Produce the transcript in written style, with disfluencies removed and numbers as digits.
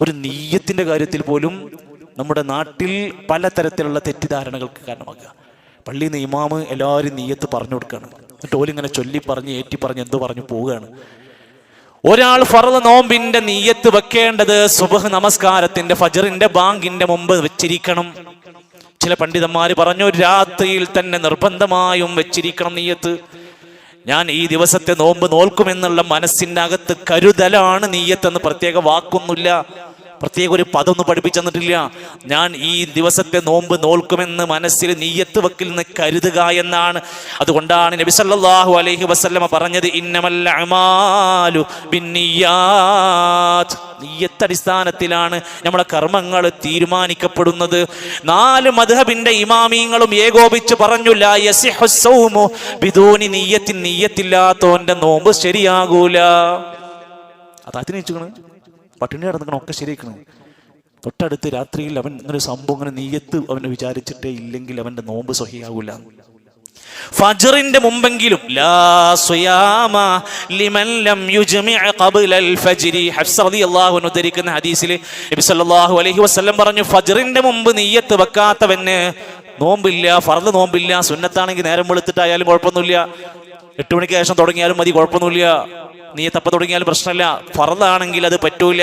ഒരു നീയത്തിന്റെ കാര്യത്തിൽ പോലും നമ്മുടെ നാട്ടിൽ പലതരത്തിലുള്ള തെറ്റിദ്ധാരണകൾക്ക് കാരണമാക്കുക. പള്ളിയിൽ നിന്ന് ഇമാമ് എല്ലാവരും നീയത്ത് പറഞ്ഞു കൊടുക്കുകയാണ്. എന്നിട്ട് ഓലിങ്ങനെ ചൊല്ലി പറഞ്ഞ് ഏറ്റി പറഞ്ഞ് എന്തോ പറഞ്ഞു പോവുകയാണ്. ഒരാൾ ഫർദ് നോമ്പിന്റെ നീയത്ത് വെക്കേണ്ടത് സുബ്ഹ് നമസ്കാരത്തിന്റെ ഫജ്റിന്റെ ബാങ്കിന്റെ മുമ്പ് വെച്ചിരിക്കണം. ചില പണ്ഡിതന്മാര് പറഞ്ഞു രാത്രിയിൽ തന്നെ നിർബന്ധമായും വെച്ചിരിക്കണം നീയത്ത്. ഞാൻ ഈ ദിവസത്തെ നോമ്പ് നോൽക്കുമെന്നുള്ള മനസ്സിൻ്റെ അകത്ത് കരുതലാണ് നീയത്തെന്ന് പ്രത്യേക വാക്കൊന്നുമില്ല, പ്രത്യേക ഒരു പദമൊന്നും പഠിപ്പിച്ചു തന്നിട്ടില്ല. ഞാൻ ഈ ദിവസത്തെ നോമ്പ് നോൽക്കുമെന്ന് മനസ്സിൽ നീയത്ത് വെക്കിൽ നിന്ന് കരുതുക എന്നാണ്. അതുകൊണ്ടാണ് നബി സല്ലല്ലാഹു അലൈഹി വസല്ലമ പറഞ്ഞത് ഇന്നമൽ അഅ്മാലു ബിന്നിയാത്ത്. നീയത്തടിസ്ഥാനത്തിലാണ് നമ്മുടെ കർമ്മങ്ങൾ തീരുമാനിക്കപ്പെടുന്നത്. 4 മദ്ഹബിന്റെ ഇമാമീങ്ങളും ഏകോപിച്ച് പറഞ്ഞു ലാ യസിഹു സൗമു ബിദൂനി നിയ്യത്തിൻ. നീയത്തില്ലാത്തവന്റെ നോമ്പ് ശരിയാകൂല. അതാത്തിന് വെച്ചുകണ് പട്ടിണി കിടന്നിക്കണം, ഒക്കെ ശരിയാക്കണം. തൊട്ടടുത്ത് രാത്രിയിൽ അവൻ ഇങ്ങനെ സംഭവം ഇങ്ങനെ നീയത്ത് അവന് വിചാരിച്ചിട്ടേ ഇല്ലെങ്കിൽ അവന്റെ നോമ്പ് സ്വഹിയാകൂല. ഫജ്റിന്റെ മുമ്പെങ്കിലും ലാ സ്വയാമ ലിമൻ ലം യുജ്മി ഖബ്ലൽ ഫജ്രി. ഹഫ്സ റളിയല്ലാഹു അൻഹു ഉദ്ധരിക്കുന്ന ഹദീസിൽ നബി സല്ലല്ലാഹു അലൈഹി വസല്ലം പറഞ്ഞു ഫജ്റിന്റെ മുമ്പ് നീയത്ത് വെക്കാത്തവന് നോമ്പില്ല, ഫർദ് നോമ്പില്ല. സുന്നത്താണെങ്കിൽ നേരം വെളുത്തിട്ടായാലും കുഴപ്പമൊന്നുമില്ല, 8 മണിക്ക് ശേഷം തുടങ്ങിയാലും മതി, കുഴപ്പമൊന്നുമില്ല. നീയത്തപ്പം തുടങ്ങിയാലും പ്രശ്നമില്ല. ഫർദാണെങ്കിൽ അത് പറ്റൂല.